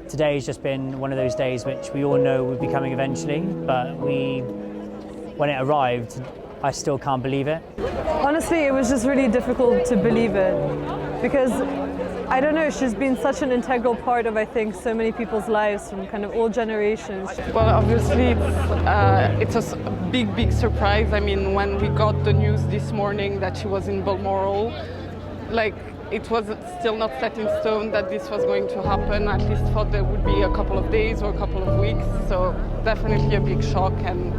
Today's just been one of those days which we all know would be coming eventually, but when it arrived, I still can't believe it. Honestly, it was just really difficult to believe it because, I don't know, she's been such an integral part of, I think, so many people's lives from kind of all generations. Well, obviously, it's a big surprise. I mean, when we got the news this morning that she was in Balmoral, like, it was still not set in stone that this was going to happen. At least thought there would be a couple of days or a couple of weeks. So definitely a big shock and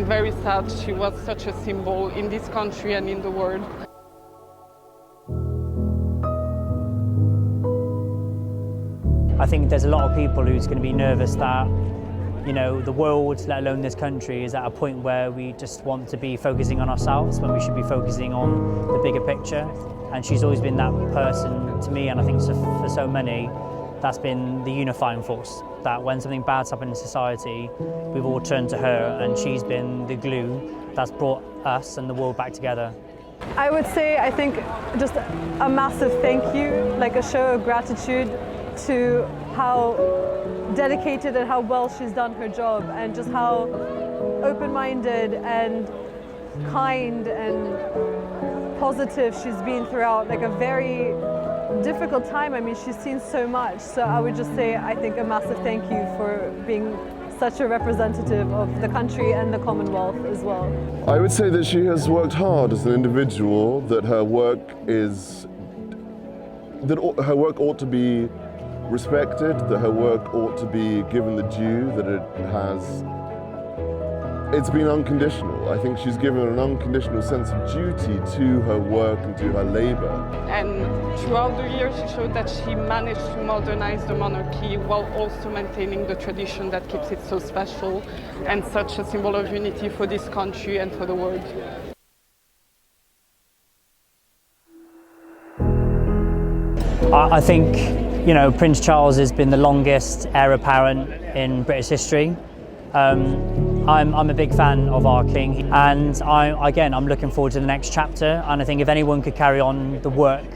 very sad. She was such a symbol in this country and in the world. I think there's a lot of people who's going to be nervous that, you know, the world, let alone this country, is at a point where we just want to be focusing on ourselves when we should be focusing on the bigger picture. And she's always been that person to me, and I think for so many, that's been the unifying force. That when something bad's happened in society, we've all turned to her, and she's been the glue that's brought us and the world back together. I would say, I think, just a massive thank you, like a show of gratitude to how dedicated and how well she's done her job, and just how open-minded and kind and positive she's been throughout like a very difficult time. I mean, she's seen so much, so I would just say, I think, a massive thank you for being such a representative of the country and the Commonwealth as well. I would say that she has worked hard as an individual, that her work ought to be respected, that her work ought to be given the due that it has. It's been unconditional. I think she's given an unconditional sense of duty to her work and to her labour. And throughout the years, she showed that she managed to modernize the monarchy while also maintaining the tradition that keeps it so special and such a symbol of unity for this country and for the world. I think, you know, Prince Charles has been the longest heir apparent in British history. I'm a big fan of our King, and I'm looking forward to the next chapter. And I think if anyone could carry on the work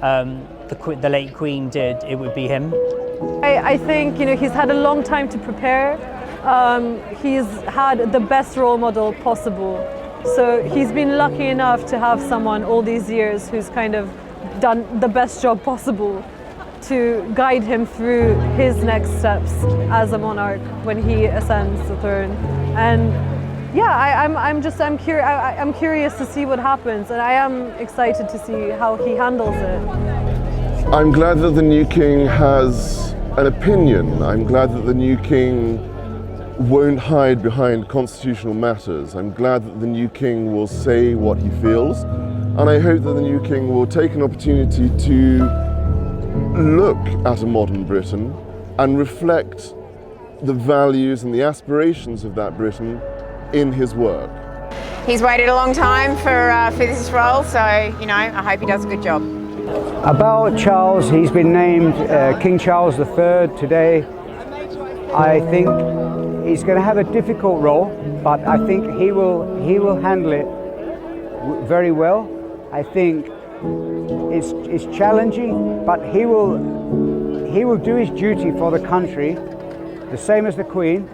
the late Queen did, it would be him. I think, you know, he's had a long time to prepare. He's had the best role model possible. So he's been lucky enough to have someone all these years who's kind of done the best job possible to guide him through his next steps as a monarch when he ascends the throne. And yeah, I'm curious to see what happens, and I am excited to see how he handles it. I'm glad that the new king has an opinion. I'm glad that the new king won't hide behind constitutional matters. I'm glad that the new king will say what he feels, and I hope that the new king will take an opportunity to look at a modern Britain and reflect the values and the aspirations of that Britain in his work. He's waited a long time for this role, so, you know, I hope he does a good job. About Charles, he's been named King Charles III today. I think he's going to have a difficult role, but I think he will handle it very well. I think it's challenging, but he will do his duty for the country, the same as the Queen.